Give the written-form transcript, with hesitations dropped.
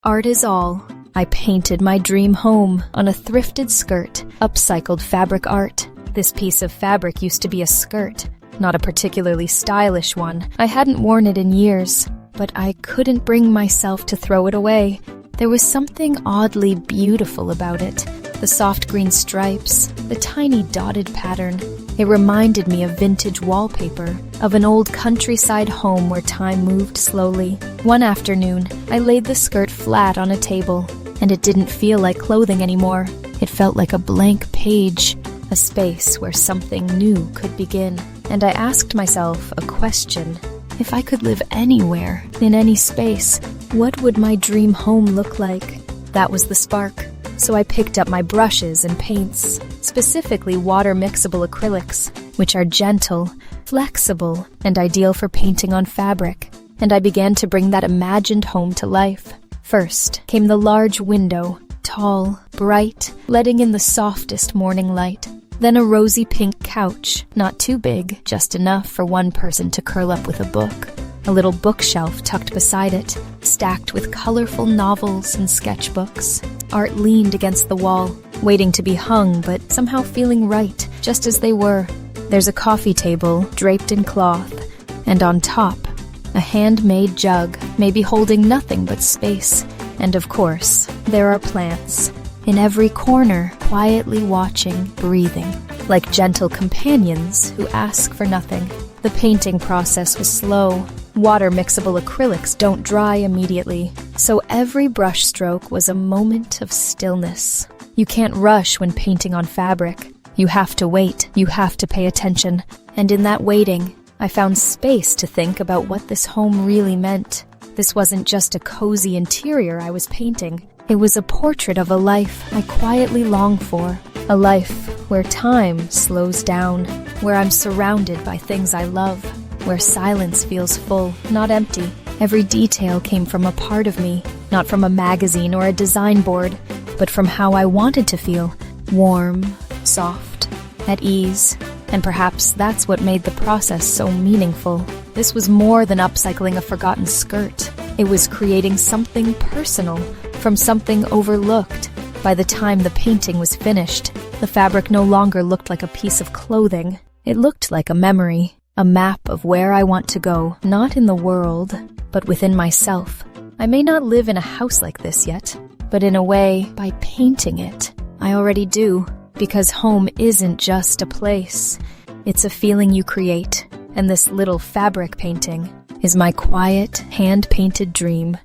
Art is all. I painted my dream home on a thrifted skirt, upcycled fabric art. This piece of fabric used to be a skirt, not a particularly stylish one. I hadn't worn it in years, but I couldn't bring myself to throw it away. There was something oddly beautiful about it. The soft green stripes, the tiny dotted pattern. It reminded me of vintage wallpaper, of an old countryside home where time moved slowly. One afternoon, I laid the skirt flat on a table, and it didn't feel like clothing anymore. It felt like a blank page, a space where something new could begin. And I asked myself a question. If I could live anywhere, in any space, what would my dream home look like? That was the spark. So I picked up my brushes and paints, specifically water-mixable acrylics, which are gentle, flexible, and ideal for painting on fabric, and I began to bring that imagined home to life. First came the large window, tall, bright, letting in the softest morning light. Then a rosy pink couch, not too big, just enough for one person to curl up with a book. A little bookshelf tucked beside it, stacked with colorful novels and sketchbooks. Art leaned against the wall, waiting to be hung, but somehow feeling right, just as they were. There's a coffee table draped in cloth, and on top, a handmade jug, maybe holding nothing but space. And of course, there are plants. In every corner, quietly watching, breathing, like gentle companions who ask for nothing. The painting process was slow. Water-mixable acrylics don't dry immediately, so every brushstroke was a moment of stillness. You can't rush when painting on fabric. You have to wait, you have to pay attention. And in that waiting, I found space to think about what this home really meant. This wasn't just a cozy interior I was painting. It was a portrait of a life I quietly long for. A life where time slows down, where I'm surrounded by things I love, where silence feels full, not empty. Every detail came from a part of me, not from a magazine or a design board, but from how I wanted to feel, warm, soft, at ease. And perhaps that's what made the process so meaningful. This was more than upcycling a forgotten skirt. It was creating something personal from something overlooked. By the time the painting was finished, the fabric no longer looked like a piece of clothing. It looked like a memory. A map of where I want to go, not in the world, but within myself. I may not live in a house like this yet, but in a way, by painting it, I already do. Because home isn't just a place. It's a feeling you create, and this little fabric painting is my quiet, hand-painted dream.